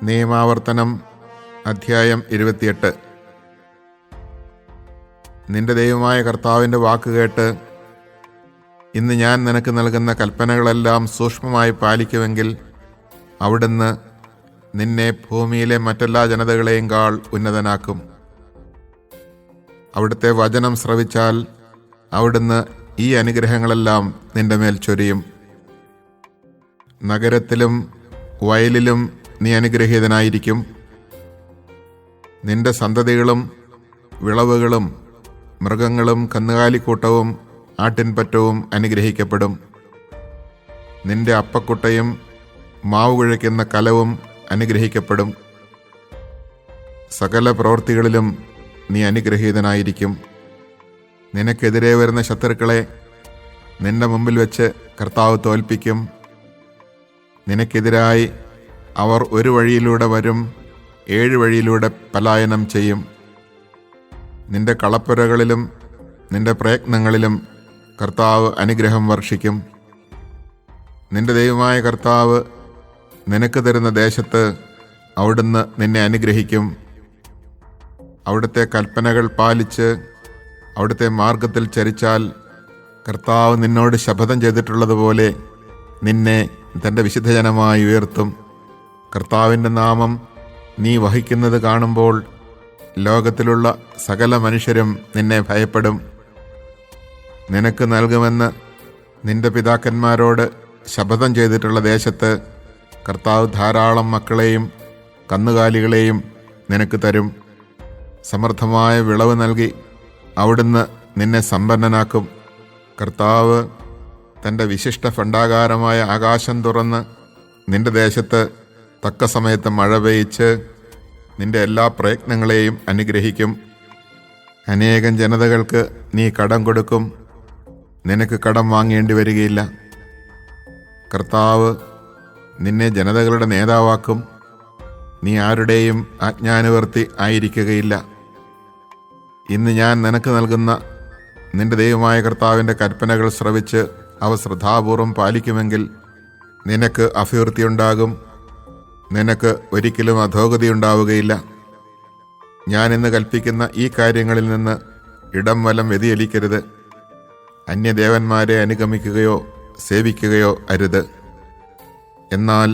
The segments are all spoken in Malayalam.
നിയമാവർത്തനം അധ്യായം 28. നിന്റെ ദൈവമായ കർത്താവിൻ്റെ വാക്ക് കേട്ട് ഇന്ന് ഞാൻ നിനക്ക് നൽകുന്ന കൽപ്പനകളെല്ലാം സൂക്ഷ്മമായി പാലിക്കുമെങ്കിൽ അവിടുന്ന് നിന്നെ ഭൂമിയിലെ മറ്റെല്ലാ ജനതകളെയും കാൾ ഉന്നതനാക്കും. അവിടുത്തെ വചനം ശ്രവിച്ചാൽ അവിടുന്ന് ഈ അനുഗ്രഹങ്ങളെല്ലാം നിന്റെ മേൽ ചൊരിയും. നഗരത്തിലും വയലിലും നീ അനുഗ്രഹീതനായിരിക്കും. നിന്റെ സന്തതികളും വിളവുകളും മൃഗങ്ങളും കന്നുകാലിക്കൂട്ടവും ആട്ടിൻപറ്റവും അനുഗ്രഹിക്കപ്പെടും. നിന്റെ അപ്പക്കുട്ടയും മാവ് കുഴയ്ക്കുന്ന കലവും അനുഗ്രഹിക്കപ്പെടും. സകല പ്രവൃത്തികളിലും നീ അനുഗ്രഹീതനായിരിക്കും. നിനക്കെതിരെ വരുന്ന ശത്രുക്കളെ നിന്റെ മുമ്പിൽ വെച്ച് കർത്താവ് തോൽപ്പിക്കും. നിനക്കെതിരായി അവർ ഒരു വഴിയിലൂടെ വരും, 7 വഴിയിലൂടെ പലായനം ചെയ്യും. നിന്റെ കളപ്പുരകളിലും നിന്റെ പ്രയത്നങ്ങളിലും കർത്താവ് അനുഗ്രഹം വർഷിക്കും. നിന്റെ ദൈവമായ കർത്താവ് നിനക്ക് തരുന്ന ദേശത്ത് അവിടുന്ന് നിന്നെ അനുഗ്രഹിക്കും. അവിടുത്തെ കൽപ്പനകൾ പാലിച്ച് അവിടുത്തെ മാർഗത്തിൽ ചരിച്ചാൽ കർത്താവ് നിന്നോട് ശപഥം ചെയ്തിട്ടുള്ളതുപോലെ നിന്നെ തൻ്റെ വിശുദ്ധജനമായി ഉയർത്തും. കർത്താവിൻ്റെ നാമം നീ വഹിക്കുന്നത് കാണുമ്പോൾ ലോകത്തിലുള്ള സകല മനുഷ്യരും നിന്നെ ഭയപ്പെടും. നിനക്ക് നൽകുമെന്ന് നിന്റെ പിതാക്കന്മാരോട് ശപഥം ചെയ്തിട്ടുള്ള ദേശത്ത് കർത്താവ് ധാരാളം മക്കളെയും കന്നുകാലികളെയും നിനക്ക് തരും. സമൃദ്ധമായ വിളവ് നൽകി അവിടുന്ന് നിന്നെ സമ്പന്നനാക്കും. കർത്താവ് തൻ്റെ വിശിഷ്ട ഭണ്ഡാകാരമായ ആകാശം തുറന്ന് നിന്റെ ദേശത്ത് തക്ക സമയത്ത് മഴ പെയ്ച്ച് നിന്റെ എല്ലാ പ്രയത്നങ്ങളെയും അനുഗ്രഹിക്കും. അനേകം ജനതകൾക്ക് നീ കടം കൊടുക്കും, നിനക്ക് കടം വാങ്ങേണ്ടി വരികയില്ല. കർത്താവ് നിന്നെ ജനതകളുടെ നേതാവാക്കും, നീ ആരുടെയും ആജ്ഞാനുവർത്തി ആയിരിക്കുകയില്ല. ഇന്ന് ഞാൻ നിനക്ക് നൽകുന്ന നിന്റെ ദൈവമായ കർത്താവിൻ്റെ കൽപ്പനകൾ ശ്രവിച്ച് അവ ശ്രദ്ധാപൂർവം പാലിക്കുമെങ്കിൽ നിനക്ക് അഭിവൃദ്ധിയുണ്ടാകും, നിനക്ക് ഒരിക്കലും അധോഗതിയുണ്ടാവുകയില്ല. ഞാൻ ഇന്ന് കൽപ്പിക്കുന്ന ഈ കാര്യങ്ങളിൽ നിന്ന് ഇടം വലം വ്യതിചലിക്കരുത്. അന്യദേവന്മാരെ അനുഗമിക്കുകയോ സേവിക്കുകയോ അരുത്. എന്നാൽ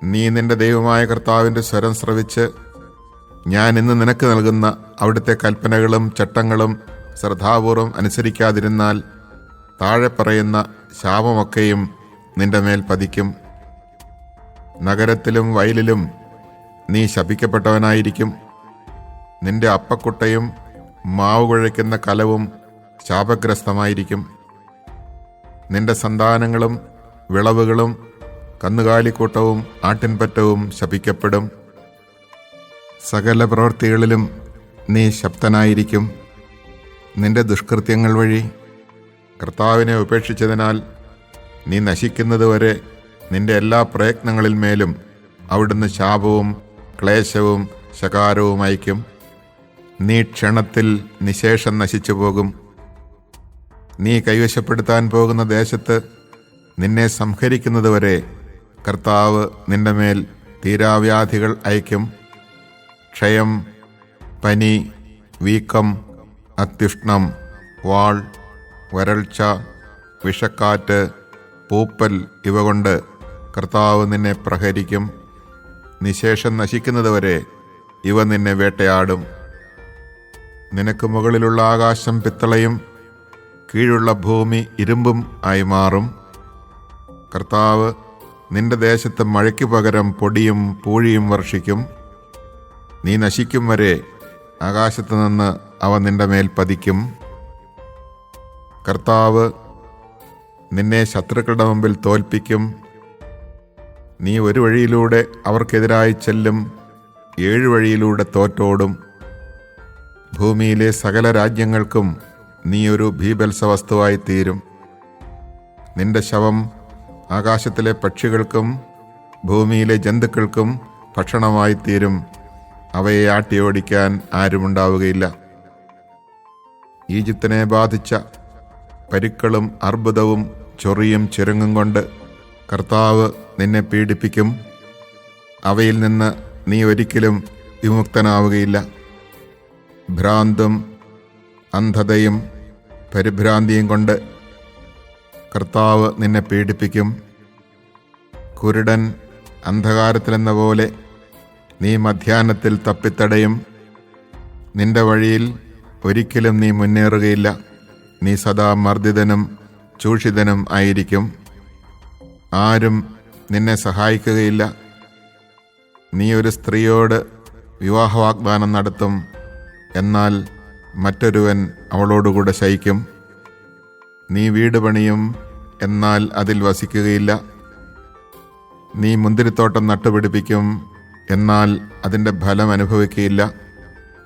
നീ നിന്റെ ദൈവമായ കർത്താവിൻ്റെ സ്വരം ശ്രവിച്ച് ഞാൻ ഇന്ന് നിനക്ക് നൽകുന്ന അവിടുത്തെ കൽപ്പനകളും ചട്ടങ്ങളും ശ്രദ്ധാപൂർവം അനുസരിക്കാതിരുന്നാൽ താഴെ പറയുന്ന ശാപമൊക്കെയും നിന്റെ മേൽ പതിക്കും. നഗരത്തിലും വയലിലും നീ ശപിക്കപ്പെട്ടവനായിരിക്കും. നിന്റെ അപ്പക്കുട്ടയും മാവ് കുഴയ്ക്കുന്ന കലവും ശാപഗ്രസ്തമായിരിക്കും. നിന്റെ സന്താനങ്ങളും വിളവുകളും കന്നുകാലിക്കൂട്ടവും ആട്ടിൻപറ്റവും ശപിക്കപ്പെടും. സകല പ്രവൃത്തികളിലും നീ ശബ്ദനായിരിക്കും. നിന്റെ ദുഷ്കൃത്യങ്ങൾ വഴി കർത്താവിനെ ഉപേക്ഷിച്ചതിനാൽ നീ നശിക്കുന്നതുവരെ നിന്റെ എല്ലാ പ്രയത്നങ്ങളിൽ മേലും അവിടുന്ന് ശാപവും ക്ലേശവും ശകാരവും അയക്കും. നീ ക്ഷണത്തിൽ നിശേഷം നശിച്ചു പോകും. നീ കൈവശപ്പെടുത്താൻ പോകുന്ന ദേശത്ത് നിന്നെ സംഹരിക്കുന്നതുവരെ കർത്താവ് നിന്റെ മേൽ തീരാവ്യാധികൾ അയക്കും. ക്ഷയം, പനി, വീക്കം, അത്യുഷ്ണം, വാൾ, വരൾച്ച, വിഷക്കാറ്റ്, പൂപ്പൽ ഇവ കൊണ്ട് കർത്താവ് നിന്നെ പ്രഹരിക്കും. നിശേഷം നശിക്കുന്നതുവരെ ഇവ നിന്നെ വേട്ടയാടും. നിനക്ക് മുകളിലുള്ള ആകാശം പിത്തളയും കീഴുള്ള ഭൂമി ഇരുമ്പും ആയി മാറും. കർത്താവ് നിന്റെ ദേശത്ത് മഴയ്ക്ക് പകരം പൊടിയും പൂഴിയും വർഷിക്കും. നീ നശിക്കും വരെ ആകാശത്തു നിന്ന് അവ നിന്റെ മേൽ പതിക്കും. കർത്താവ് നിന്നെ ശത്രുക്കളുടെ മുമ്പിൽ തോൽപ്പിക്കും. നീ ഒരു വഴിയിലൂടെ അവർക്കെതിരായി ചെല്ലും, 7 വഴിയിലൂടെ തോറ്റോടും. ഭൂമിയിലെ സകല രാജ്യങ്ങൾക്കും നീ ഒരു ഭീഭത്സവസ്തുവായി തീരും. നിന്റെ ശവം ആകാശത്തിലെ പക്ഷികൾക്കും ഭൂമിയിലെ ജന്തുക്കൾക്കും ഭക്ഷണമായി തീരും. അവയെ ആട്ടിയോടിക്കാൻ ആരുമുണ്ടാവുകയില്ല. ഈജിപ്തിനെ ബാധിച്ച പരുക്കളും അർബുദവും ചൊറിയും ചുരുങ്ങും കൊണ്ട് കർത്താവ് നിന്നെ പീഡിപ്പിക്കും. അവയിൽ നിന്ന് നീ ഒരിക്കലും വിമുക്തനാവുകയില്ല. ഭ്രാന്തും അന്ധതയും പരിഭ്രാന്തിയും കൊണ്ട് കർത്താവ് നിന്നെ പീഡിപ്പിക്കും. കുരുടൻ അന്ധകാരത്തിലെന്ന പോലെ നീ മധ്യാഹ്നത്തിൽ തപ്പിത്തടയും. നിന്റെ വഴിയിൽ ഒരിക്കലും നീ മുന്നേറുകയില്ല. നീ സദാ മർദ്ദിതനും ചൂഷിതനും ആയിരിക്കും. ആരും നിന്നെ സഹായിക്കുകയില്ല. നീ ഒരു സ്ത്രീയോട് വിവാഹവാഗ്ദാനം നടത്തും, എന്നാൽ മറ്റൊരുവൻ അവളോടുകൂടെ ശയിക്കും. നീ വീട് പണിയും, എന്നാൽ അതിൽ വസിക്കുകയില്ല. നീ മുന്തിരിത്തോട്ടം നട്ടുപിടിപ്പിക്കും, എന്നാൽ അതിൻ്റെ ഫലം അനുഭവിക്കുകയില്ല.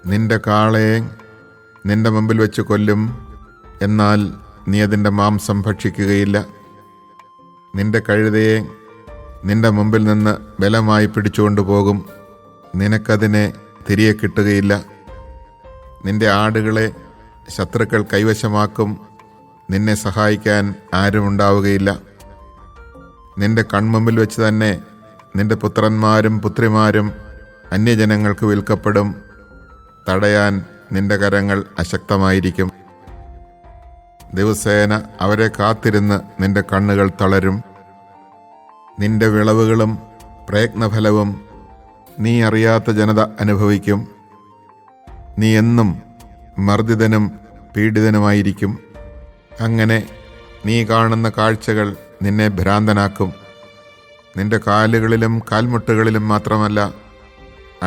നിന്റെ കാളയെ നിന്റെ മുമ്പിൽ വെച്ച് കൊല്ലും, എന്നാൽ നീ അതിൻ്റെ മാംസം ഭക്ഷിക്കുകയില്ല. നിന്റെ കഴുതയെ നിന്റെ മുമ്പിൽ നിന്ന് ബലമായി പിടിച്ചുകൊണ്ടു പോകും, നിനക്കതിനെ തിരികെ കിട്ടുകയില്ല. നിന്റെ ആടുകളെ ശത്രുക്കൾ കൈവശമാക്കും, നിന്നെ സഹായിക്കാൻ ആരുമുണ്ടാവുകയില്ല. നിന്റെ കൺമുമ്പിൽ വെച്ച് തന്നെ നിന്റെ പുത്രന്മാരും പുത്രിമാരും അന്യജനങ്ങൾക്ക് വിൽക്കപ്പെടും. തടയാൻ നിന്റെ കരങ്ങൾ അശക്തമായിരിക്കും. ദിവസേന അവരെ കാത്തിരുന്ന് നിന്റെ കണ്ണുകൾ തളരും. നിന്റെ വിളവുകളും പ്രയത്നഫലവും നീ അറിയാത്ത ജനത അനുഭവിക്കും. നീ എന്നും മർദ്ദിതനും പീഡിതനുമായിരിക്കും. അങ്ങനെ നീ കാണുന്ന കാഴ്ചകൾ നിന്നെ ഭ്രാന്തനാക്കും. നിന്റെ കാലുകളിലും കാൽമുട്ടുകളിലും മാത്രമല്ല,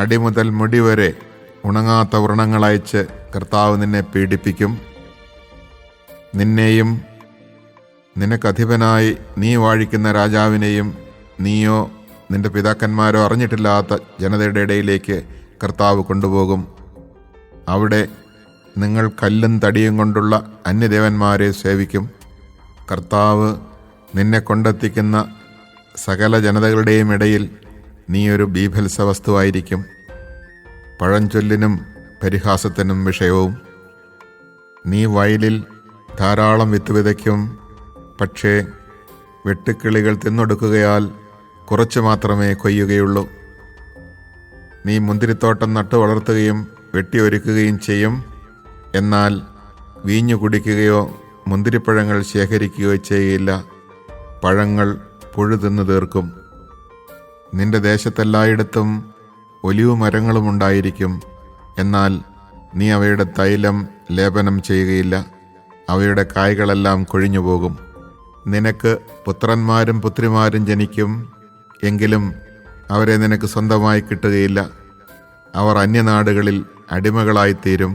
അടിമുതൽ മുടി വരെ ഉണങ്ങാത്ത വ്രണങ്ങളയച്ച് കർത്താവ് നിന്നെ പീഡിപ്പിക്കും. നിന്നെയും നിനക്കധിപനായി നീ വാഴിക്കുന്ന രാജാവിനെയും നീയോ നിന്റെ പിതാക്കന്മാരോ അറിഞ്ഞിട്ടില്ലാത്ത ജനതയുടെ ഇടയിലേക്ക് കർത്താവ് കൊണ്ടുപോകും. അവിടെ നിങ്ങൾ കല്ലും തടിയും കൊണ്ടുള്ള അന്യദേവന്മാരെ സേവിക്കും. കർത്താവ് നിന്നെ കൊണ്ടെത്തിക്കുന്ന സകല ജനതകളുടെയും ഇടയിൽ നീ ഒരു ബീഭത്സ വസ്തുവായിരിക്കും, പഴഞ്ചൊല്ലിനും പരിഹാസത്തിനും വിഷയവും. നീ വയലിൽ ധാരാളം വിത്ത് വിതയ്ക്കും, പക്ഷേ വെട്ടുക്കിളികൾ തിന്നൊടുക്കുകയാൽ കുറച്ച് മാത്രമേ കൊയ്യുകയുള്ളൂ. നീ മുന്തിരിത്തോട്ടം നട്ടു വളർത്തുകയും വെട്ടിയൊരുക്കുകയും ചെയ്യും, എന്നാൽ വീഞ്ഞു കുടിക്കുകയോ മുന്തിരിപ്പഴങ്ങൾ ശേഖരിക്കുകയോ ചെയ്യുകയില്ല. പഴങ്ങൾ പുഴു തിന്നു തീർക്കും. നിന്റെ ദേശത്തെല്ലായിടത്തും ഒലിവു മരങ്ങളും ഉണ്ടായിരിക്കും, എന്നാൽ നീ അവയുടെ തൈലം ലേപനം ചെയ്യുകയില്ല. അവയുടെ കായ്കളെല്ലാം കൊഴിഞ്ഞുപോകും. നിനക്ക് പുത്രന്മാരും പുത്രിമാരും ജനിക്കും, എങ്കിലും അവരെ നിനക്ക് സ്വന്തമായി കിട്ടുകയില്ല. അവർ അന്യനാടുകളിൽ അടിമകളായിത്തീരും.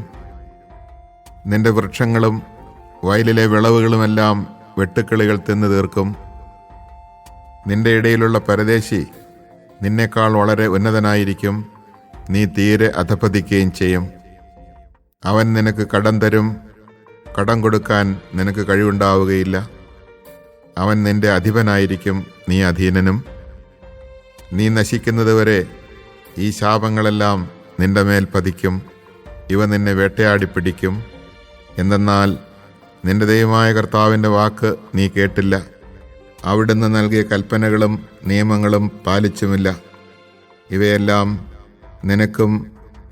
നിന്റെ വൃക്ഷങ്ങളും വയലിലെ വിളവുകളുമെല്ലാം വെട്ടുക്കിളികൾ തിന്നു തീർക്കും. നിന്റെ ഇടയിലുള്ള പരദേശി നിന്നേക്കാൾ വളരെ ഉന്നതനായിരിക്കും. നീ തീരെ അധപ്പതിക്കുകയും ചെയ്യും. അവൻ നിനക്ക് കടം തരും, കടം കൊടുക്കാൻ നിനക്ക് കഴിവുണ്ടാവുകയില്ല. അവൻ നിന്റെ അധിപനായിരിക്കും, നീ അധീനനും. നീ നശിക്കുന്നതുവരെ ഈ ശാപങ്ങളെല്ലാം നിന്റെ മേൽ പതിക്കും. ഇവ നിന്നെ വേട്ടയാടിപ്പിടിക്കും. എന്തെന്നാൽ നിന്റെ ദൈവമായ കർത്താവിൻ്റെ വാക്ക് നീ കേട്ടില്ല. അവിടുന്ന് നൽകിയ കൽപ്പനകളും നിയമങ്ങളും പാലിച്ചുമില്ല. ഇവയെല്ലാം നിനക്കും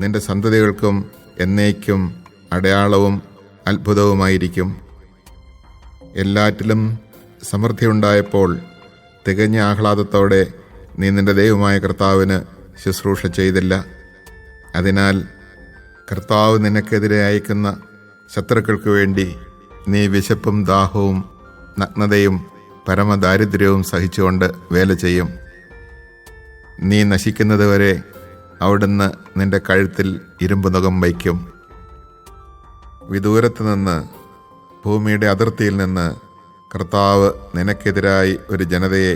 നിന്റെ സന്തതികൾക്കും എന്നേക്കും അടയാളവും അത്ഭുതവുമായിരിക്കും. എല്ലാറ്റിലും സമൃദ്ധിയുണ്ടായപ്പോൾ തികഞ്ഞ ആഹ്ലാദത്തോടെ നീ നിന്റെ ദൈവമായ കർത്താവിന് ശുശ്രൂഷ ചെയ്തില്ല. അതിനാൽ കർത്താവ് നിനക്കെതിരെ അയക്കുന്ന ശത്രുക്കൾക്ക് വേണ്ടി നീ വിശപ്പും ദാഹവും നഗ്നതയും പരമദാരിദ്ര്യവും സഹിച്ചുകൊണ്ട് വേല ചെയ്യും. നീ നശിക്കുന്നതുവരെ അവിടുന്ന് നിന്റെ കഴുത്തിൽ ഇരുമ്പ് നുകം വയ്ക്കും. വിദൂരത്ത് നിന്ന്, ഭൂമിയുടെ അതിർത്തിയിൽ നിന്ന് കർത്താവ് നിനക്കെതിരായി ഒരു ജനതയെ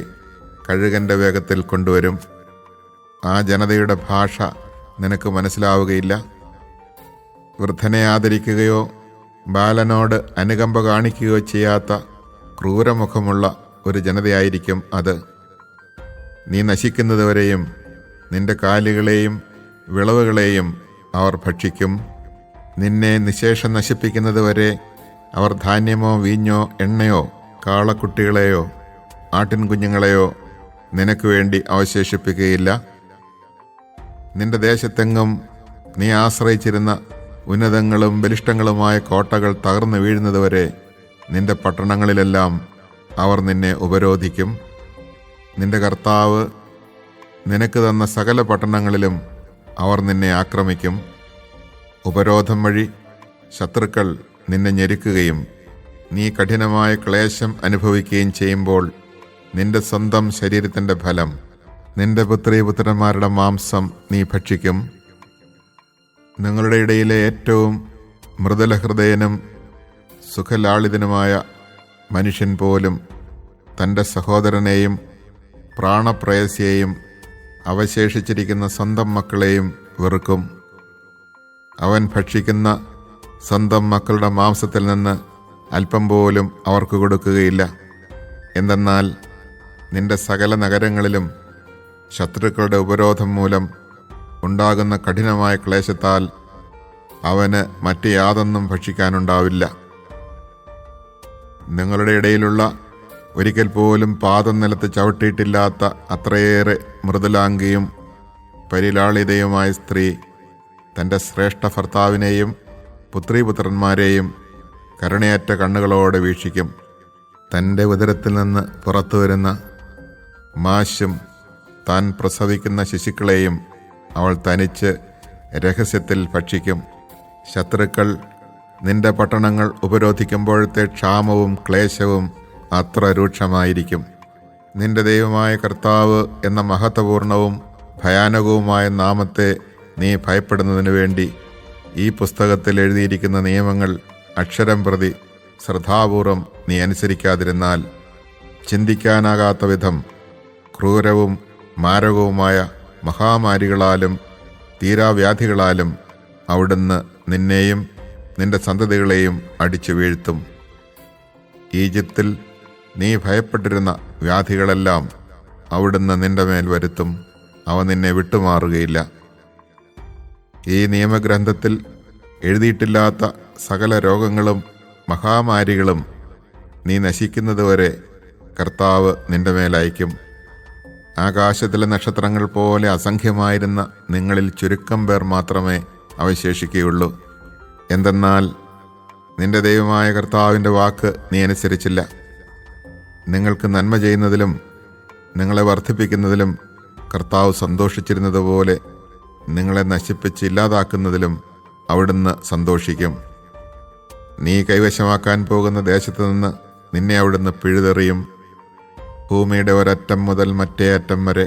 കഴുകൻ്റെ വേഗത്തിൽ കൊണ്ടുവരും. ആ ജനതയുടെ ഭാഷ നിനക്ക് മനസ്സിലാവുകയില്ല. വൃദ്ധനെ ആദരിക്കുകയോ ബാലനോട് അനുകമ്പ കാണിക്കുകയോ ചെയ്യാത്ത ക്രൂരമുഖമുള്ള ഒരു ജനതയായിരിക്കും അത്. നീ നശിക്കുന്നതുവരെയും നിന്റെ കാലുകളെയും വിളവുകളെയും അവർ ഭക്ഷിക്കും. നിന്നെ നിശേഷം നശിപ്പിക്കുന്നതുവരെ അവർ ധാന്യമോ വീഞ്ഞോ എണ്ണയോ കാളക്കുട്ടികളെയോ ആട്ടിൻകുഞ്ഞുങ്ങളെയോ നിനക്ക് വേണ്ടി അവശേഷിപ്പിക്കുകയില്ല. നിന്റെ ദേശത്തെങ്ങും നീ ആശ്രയിച്ചിരുന്ന ഉന്നതങ്ങളും ബലിഷ്ഠങ്ങളുമായ കോട്ടകൾ തകർന്നു വീഴുന്നതുവരെ നിന്റെ പട്ടണങ്ങളിലെല്ലാം അവർ നിന്നെ ഉപരോധിക്കും. നിന്റെ കർത്താവ് നിനക്ക് തന്ന സകല പട്ടണങ്ങളിലും അവർ നിന്നെ ആക്രമിക്കും. ഉപരോധം വഴി ശത്രുക്കൾ നിന്നെ ഞെരുക്കുകയും നീ കഠിനമായ ക്ലേശം അനുഭവിക്കുകയും ചെയ്യുമ്പോൾ നിന്റെ സ്വന്തം ശരീരത്തിൻ്റെ ഫലം, നിന്റെ പുത്രീപുത്രന്മാരുടെ മാംസം നീ ഭക്ഷിക്കും. നിങ്ങളുടെ ഇടയിലെ ഏറ്റവും മൃദുലഹൃദയനും സുഖലാളിതനുമായ മനുഷ്യൻ പോലും തൻ്റെ സഹോദരനെയും പ്രാണപ്രേയസിയെയും അവശേഷിച്ചിരിക്കുന്ന സ്വന്തം മക്കളെയും വെറുക്കും. അവൻ ഭക്ഷിക്കുന്ന സ്വന്തം മക്കളുടെ മാംസത്തിൽ നിന്ന് അല്പം പോലും അവർക്ക് കൊടുക്കുകയില്ല. എന്തെന്നാൽ നിന്റെ സകല നഗരങ്ങളിലും ശത്രുക്കളുടെ ഉപരോധം മൂലം ഉണ്ടാകുന്ന കഠിനമായ ക്ലേശത്താൽ അവന് മറ്റ് യാതൊന്നും ഭക്ഷിക്കാനുണ്ടാവില്ല. നിങ്ങളുടെ ഇടയിലുള്ള ഒരിക്കൽ പോലും പാദം നിലത്ത് ചവിട്ടിയിട്ടില്ലാത്ത അത്രയേറെ മൃദുലാംഗിയും പരിലാളിതയുമായ സ്ത്രീ തൻ്റെ ശ്രേഷ്ഠ ഭർത്താവിനെയും പുത്രീപുത്രന്മാരെയും കരുണയറ്റ കണ്ണുകളോടെ വീക്ഷിക്കും. തൻ്റെ ഉദരത്തിൽ നിന്ന് പുറത്തു വരുന്ന മാശും താൻ പ്രസവിക്കുന്ന ശിശുക്കളെയും അവൾ തനിച്ച് രഹസ്യത്തിൽ ഭക്ഷിക്കും. ശത്രുക്കൾ നിന്റെ പട്ടണങ്ങൾ ഉപരോധിക്കുമ്പോഴത്തെ ക്ഷാമവും ക്ലേശവും അത്ര രൂക്ഷമായിരിക്കും. നിന്റെ ദൈവമായ കർത്താവ് എന്ന മഹത്വപൂർണവും ഭയാനകവുമായ നാമത്തെ നീ ഭയപ്പെടുന്നതിനു വേണ്ടി ഈ പുസ്തകത്തിൽ എഴുതിയിരിക്കുന്ന നിയമങ്ങൾ അക്ഷരം പ്രതി ശ്രദ്ധാപൂർവം നീ അനുസരിക്കാതിരുന്നാൽ ചിന്തിക്കാനാകാത്ത വിധം ക്രൂരവും മാരകവുമായ മഹാമാരികളാലും തീരാവ്യാധികളാലും അവിടുന്ന് നിന്നെയും നിന്റെ സന്തതികളെയും അടിച്ചു വീഴ്ത്തും. ഈജിപ്തിൽ നീ ഭയപ്പെട്ടിരുന്ന വ്യാധികളെല്ലാം അവിടുന്ന് നിന്റെ മേൽ വരുത്തും. അവ നിന്നെ വിട്ടുമാറുകയില്ല. ഈ നിയമഗ്രന്ഥത്തിൽ എഴുതിയിട്ടില്ലാത്ത സകല രോഗങ്ങളും മഹാമാരികളും നീ നശിക്കുന്നതുവരെ കർത്താവ് നിന്റെ മേലയക്കും. ആകാശത്തിലെ നക്ഷത്രങ്ങൾ പോലെ അസംഖ്യമായിരുന്ന നിങ്ങളിൽ ചുരുക്കം പേർ മാത്രമേ അവശേഷിക്കുകയുള്ളൂ. എന്തെന്നാൽ നിന്റെ ദൈവമായ കർത്താവിൻ്റെ വാക്ക് നീ അനുസരിച്ചില്ല. നിങ്ങൾക്ക് നന്മ ചെയ്യുന്നതിലും നിങ്ങളെ വർദ്ധിപ്പിക്കുന്നതിലും കർത്താവ് സന്തോഷിച്ചിരുന്നതുപോലെ നിങ്ങളെ നശിപ്പിച്ച് ഇല്ലാതാക്കുന്നതിലും അവിടുന്ന് സന്തോഷിക്കും. നീ കൈവശമാക്കാൻ പോകുന്ന ദേശത്തു നിന്ന് നിന്നെ അവിടുന്ന് പിഴുതെറിയും. ഭൂമിയുടെ ഒരറ്റം മുതൽ മറ്റേ അറ്റം വരെ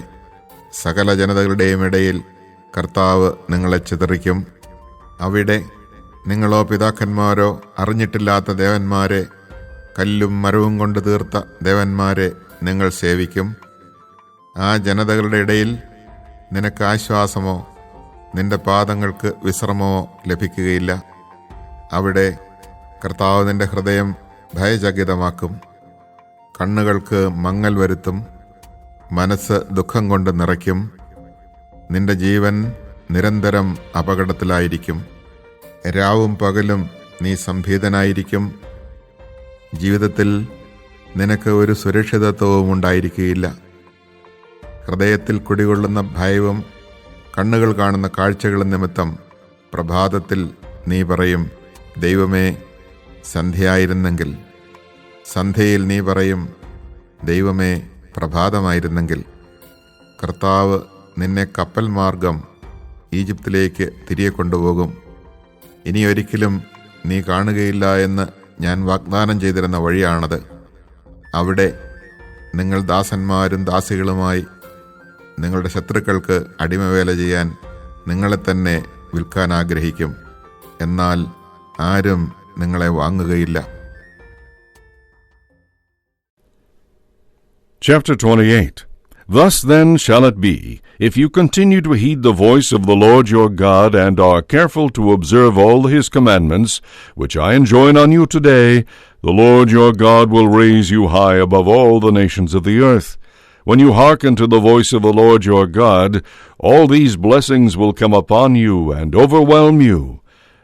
സകല ജനതകളുടെയും ഇടയിൽ കർത്താവ് നിങ്ങളെ ചിതറിക്കും. അവിടെ നിങ്ങളോ പിതാക്കന്മാരോ അറിഞ്ഞിട്ടില്ലാത്ത ദേവന്മാരെ, കല്ലും മരവും കൊണ്ട് തീർത്ത ദേവന്മാരെ നിങ്ങൾ സേവിക്കും. ആ ജനതകളുടെ ഇടയിൽ നിനക്ക് ആശ്വാസമോ നിന്റെ പാദങ്ങൾക്ക് വിശ്രമമോ ലഭിക്കുകയില്ല. അവിടെ കർത്താവ് നിന്റെ ഹൃദയം ഭയചകിതമാക്കും, കണ്ണുകൾക്ക് മങ്ങൽ വരുത്തും, മനസ്സ് ദുഃഖം കൊണ്ട് നിറയ്ക്കും. നിന്റെ ജീവൻ നിരന്തരം അപകടത്തിലായിരിക്കും. രാവും പകലും നീ സംഭീതനായിരിക്കും. ജീവിതത്തിൽ നിനക്ക് ഒരു സുരക്ഷിതത്വവും ഉണ്ടായിരിക്കുകയില്ല. ഹൃദയത്തിൽ കുടികൊള്ളുന്ന ഭയവും കണ്ണുകൾ കാണുന്ന കാഴ്ചകളും നിമിത്തം പ്രഭാതത്തിൽ നീ പറയും, ദൈവമേ, സന്ധ്യയായിരുന്നെങ്കിൽ. സന്ധ്യയിൽ നീ പറയും, ദൈവമേ, പ്രഭാതമായിരുന്നെങ്കിൽ. കർത്താവ് നിന്നെ കപ്പൽ മാർഗം ഈജിപ്തിലേക്ക് തിരികെ കൊണ്ടുപോകും. ഇനിയൊരിക്കലും നീ കാണുകയില്ല എന്ന് ഞാൻ വാഗ്ദാനം ചെയ്തിരുന്ന വഴിയാണത്. അവിടെ നിങ്ങൾ ദാസന്മാരും ദാസികളുമായി നിങ്ങളുടെ ശത്രുക്കൾക്ക് അടിമവേല ചെയ്യാൻ നിങ്ങളെ തന്നെ വിൽക്കാൻ ആഗ്രഹിക്കും. എന്നാൽ ആരും നിങ്ങളെ വാങ്ങുകയില്ല. Chapter 28. Thus then shall it be, if you continue to heed the voice of the Lord your God, and are careful to observe all his commandments, which I enjoin on you today, the Lord your God will raise you high above all the nations of the earth. When you hearken to the voice of the Lord your God, all these blessings will come upon you and overwhelm you.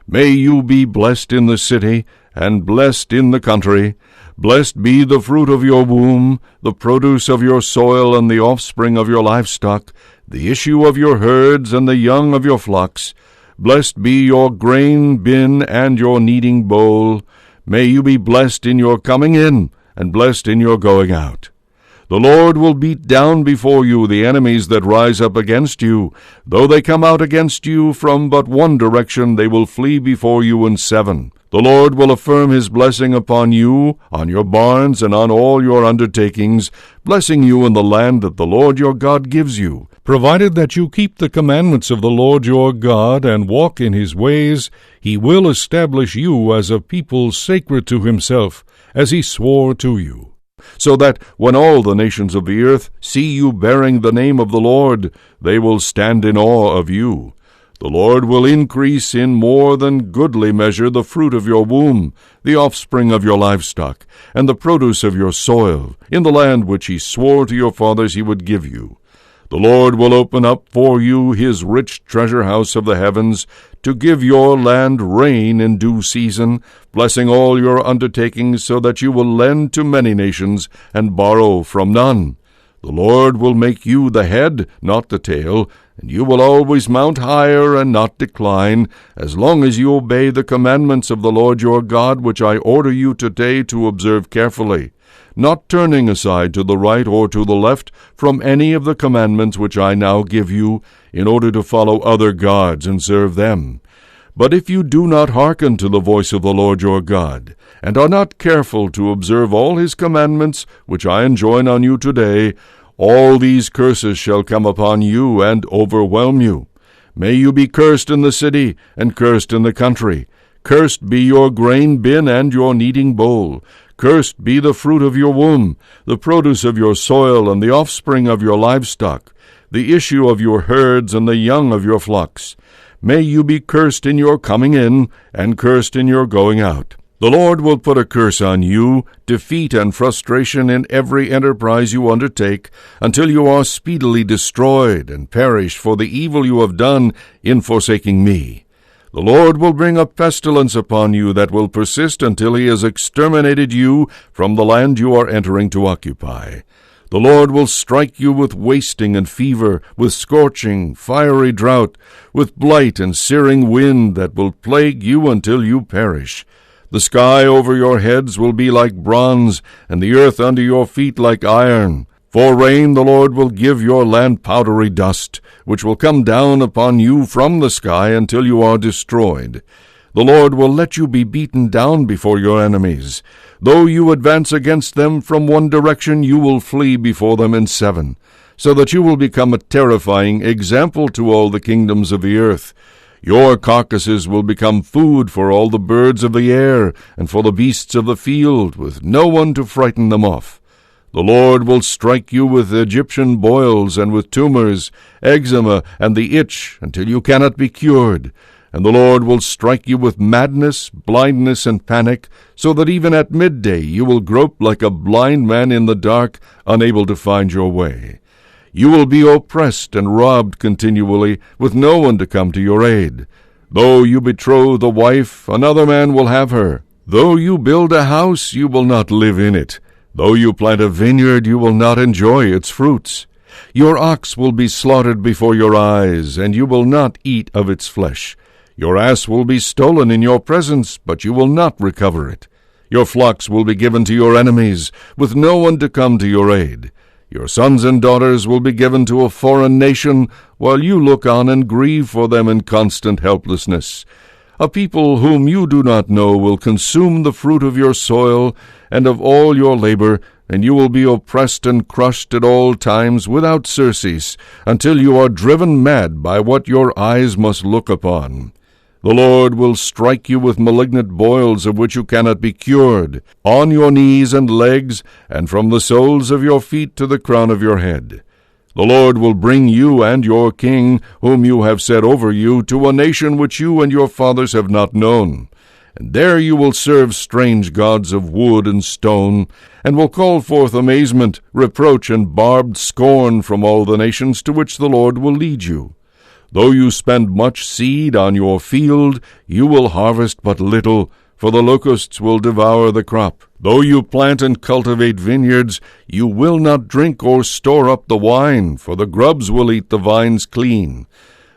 May you be blessed in the city, and blessed in the country. Blessed be the fruit of your womb, the produce of your soil, and the offspring of your livestock, the issue of your herds, and the young of your flocks. Blessed be your grain bin and your kneading bowl. May you be blessed in your coming in, and blessed in your going out. The Lord will beat down before you the enemies that rise up against you. Though they come out against you from but one direction, they will flee before you in seven. The Lord will affirm his blessing upon you, on your barns, and on all your undertakings, blessing you in the land that the Lord your God gives you, provided that you keep the commandments of the Lord your God and walk in his ways. He will establish you as a people sacred to himself, as he swore to you, so that when all the nations of the earth see you bearing the name of the Lord, they will stand in awe of you. The Lord will increase in more than goodly measure the fruit of your womb, the offspring of your livestock, and the produce of your soil, in the land which he swore to your fathers he would give you. The Lord will open up for you his rich treasure house of the heavens, to give your land rain in due season, blessing all your undertakings, so that you will lend to many nations and borrow from none. The Lord will make you the head, not the tail, and you will always mount higher and not decline, as long as you obey the commandments of the Lord your God, which I order you today to observe carefully, not turning aside to the right or to the left from any of the commandments which I now give you, in order to follow other gods and serve them. But if you do not hearken to the voice of the Lord your God, and are not careful to observe all his commandments, which I enjoin on you today, all these curses shall come upon you and overwhelm you. May you be cursed in the city, and cursed in the country. Cursed be your grain bin and your kneading bowl. Cursed be the fruit of your womb, the produce of your soil, and the offspring of your livestock, the issue of your herds, and the young of your flocks. May you be cursed in your coming in, and cursed in your going out. The Lord will put a curse on you, defeat and frustration in every enterprise you undertake, until you are speedily destroyed and perish for the evil you have done in forsaking me. The Lord will bring a pestilence upon you that will persist until he has exterminated you from the land you are entering to occupy. The Lord will strike you with wasting and fever, with scorching, fiery drought, with blight and searing wind that will plague you until you perish. The sky over your heads will be like bronze, and the earth under your feet like iron. For rain the Lord will give your land powdery dust, which will come down upon you from the sky until you are destroyed. The Lord will let you be beaten down before your enemies. Though you advance against them from one direction, you will flee before them in seven, so that you will become a terrifying example to all the kingdoms of the earth. Your carcasses will become food for all the birds of the air and for the beasts of the field, with no one to frighten them off. The Lord will strike you with Egyptian boils and with tumors, eczema, and the itch, until you cannot be cured. And the Lord will strike you with madness, blindness, and panic, so that even at midday you will grope like a blind man in the dark, unable to find your way. You will be oppressed and robbed continually, with no one to come to your aid. Though you betroth a wife, another man will have her. Though you build a house, you will not live in it. Though you plant a vineyard, you will not enjoy its fruits. Your ox will be slaughtered before your eyes, and you will not eat of its flesh. Your ass will be stolen in your presence, but you will not recover it. Your flocks will be given to your enemies, with no one to come to your aid. Your sons and daughters will be given to a foreign nation, while you look on and grieve for them in constant helplessness. A people whom you do not know will consume the fruit of your soil and of all your labor, and you will be oppressed and crushed at all times without surcease, until you are driven mad by what your eyes must look upon. The Lord will strike you with malignant boils of which you cannot be cured, on your knees and legs, and from the soles of your feet to the crown of your head. The Lord will bring you and your king, whom you have set over you, to a nation which you and your fathers have not known. And there you will serve strange gods of wood and stone, and will call forth amazement, reproach, and barbed scorn from all the nations to which the Lord will lead you. Though you spend much seed on your field, you will harvest but little, for the locusts will devour the crop. Though you plant and cultivate vineyards, you will not drink or store up the wine, for the grubs will eat the vines clean.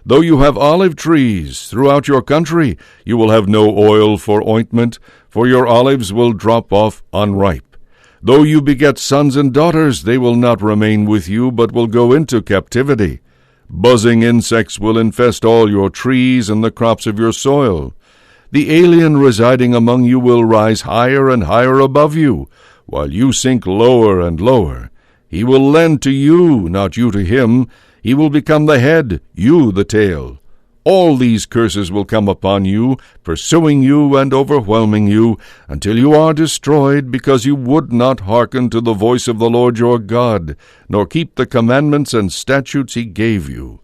Though you have olive trees throughout your country, you will have no oil for ointment, for your olives will drop off unripe. Though you beget sons and daughters, they will not remain with you, but will go into captivity. Buzzing insects will infest all your trees and the crops of your soil. The alien residing among you will rise higher and higher above you, while you sink lower and lower. He will lend to you, not you to him. He will become the head, you the tail. All these curses will come upon you, pursuing you and overwhelming you, until you are destroyed, because you would not hearken to the voice of the Lord your God, nor keep the commandments and statutes he gave you.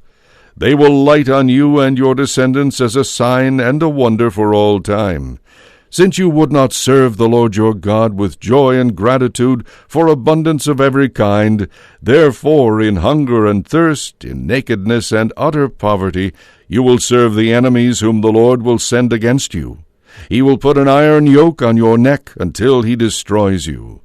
They will light on you and your descendants as a sign and a wonder for all time. Since you would not serve the Lord your God with joy and gratitude for abundance of every kind, therefore in hunger and thirst, in nakedness and utter poverty, you will serve the enemies whom the Lord will send against you. He will put an iron yoke on your neck until he destroys you.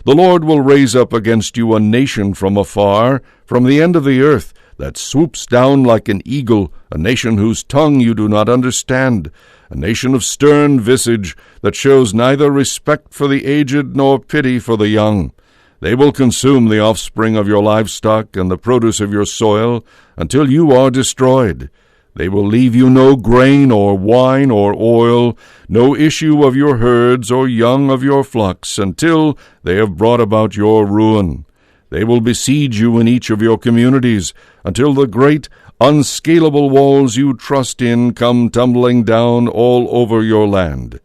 The Lord will raise up against you a nation from afar, from the end of the earth, that swoops down like an eagle, a nation whose tongue you do not understand, a nation of stern visage, that shows neither respect for the aged nor pity for the young. They will consume the offspring of your livestock and the produce of your soil, until you are destroyed. They will leave you no grain or wine or oil, no issue of your herds or young of your flocks, until they have brought about your ruin. They will besiege you in each of your communities, until the great, unscalable walls you trust in come tumbling down all over your land.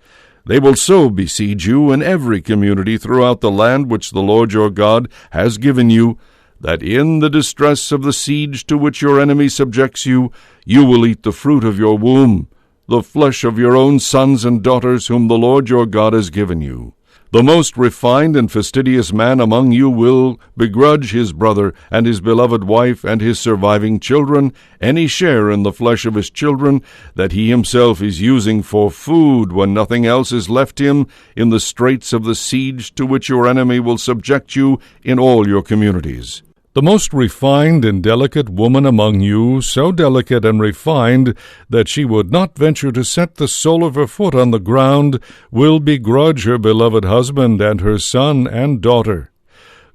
They will so besiege you in every community throughout the land which the Lord your God has given you, that in the distress of the siege to which your enemy subjects you, you will eat the fruit of your womb, the flesh of your own sons and daughters whom the Lord your God has given you. The most refined and fastidious man among you will begrudge his brother and his beloved wife and his surviving children any share in the flesh of his children that he himself is using for food when nothing else is left him in the straits of the siege to which your enemy will subject you in all your communities. The most refined and delicate woman among you, so delicate and refined that she would not venture to set the sole of her foot on the ground, will begrudge her beloved husband and her son and daughter.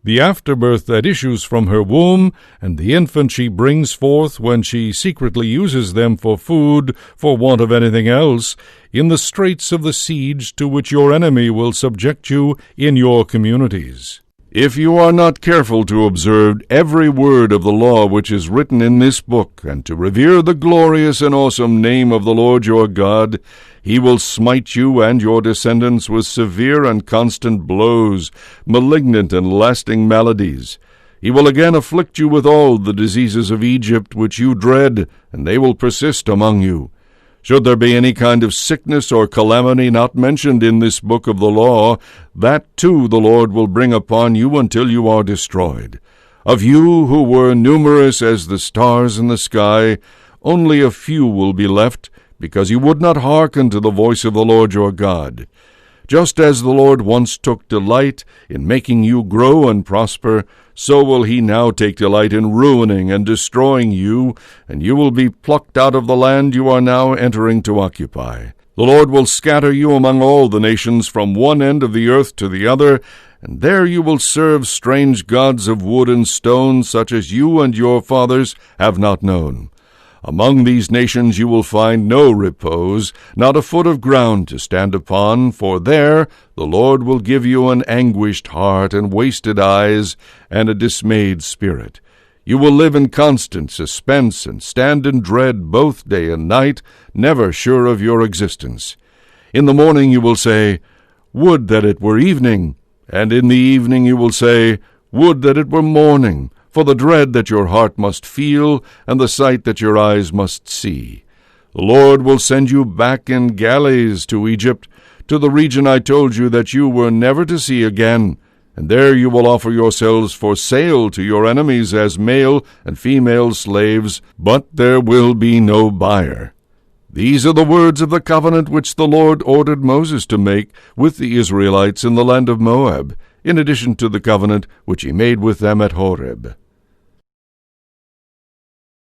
The afterbirth that issues from her womb, and the infant she brings forth when she secretly uses them for food for want of anything else, in the straits of the siege to which your enemy will subject you in your communities. If you are not careful to observe every word of the law which is written in this book, and to revere the glorious and awesome name of the Lord your God, he will smite you and your descendants with severe and constant blows, malignant and lasting maladies. He will again afflict you with all the diseases of Egypt which you dread, and they will persist among you. Should there be any kind of sickness or calamity not mentioned in this book of the law, that too the Lord will bring upon you until you are destroyed. Of you who were numerous as the stars in the sky, only a few will be left, because you would not hearken to the voice of the Lord your God. Just as the Lord once took delight in making you grow and prosper, so will he now take delight in ruining and destroying you, and you will be plucked out of the land you are now entering to occupy. The Lord will scatter you among all the nations from one end of the earth to the other, and there you will serve strange gods of wood and stone, such as you and your fathers have not known. Among these nations you will find no repose, not a foot of ground to stand upon, for there the Lord will give you an anguished heart and wasted eyes and a dismayed spirit. You will live in constant suspense and stand in dread both day and night, never sure of your existence. In the morning you will say, "Would that it were evening," and in the evening you will say, "Would that it were morning," for the dread that your heart must feel, and the sight that your eyes must see. The Lord will send you back in galleys to Egypt, to the region I told you that you were never to see again, and there you will offer yourselves for sale to your enemies as male and female slaves, but there will be no buyer. These are the words of the covenant which the Lord ordered Moses to make with the Israelites in the land of Moab, in addition to the covenant which he made with them at Horeb.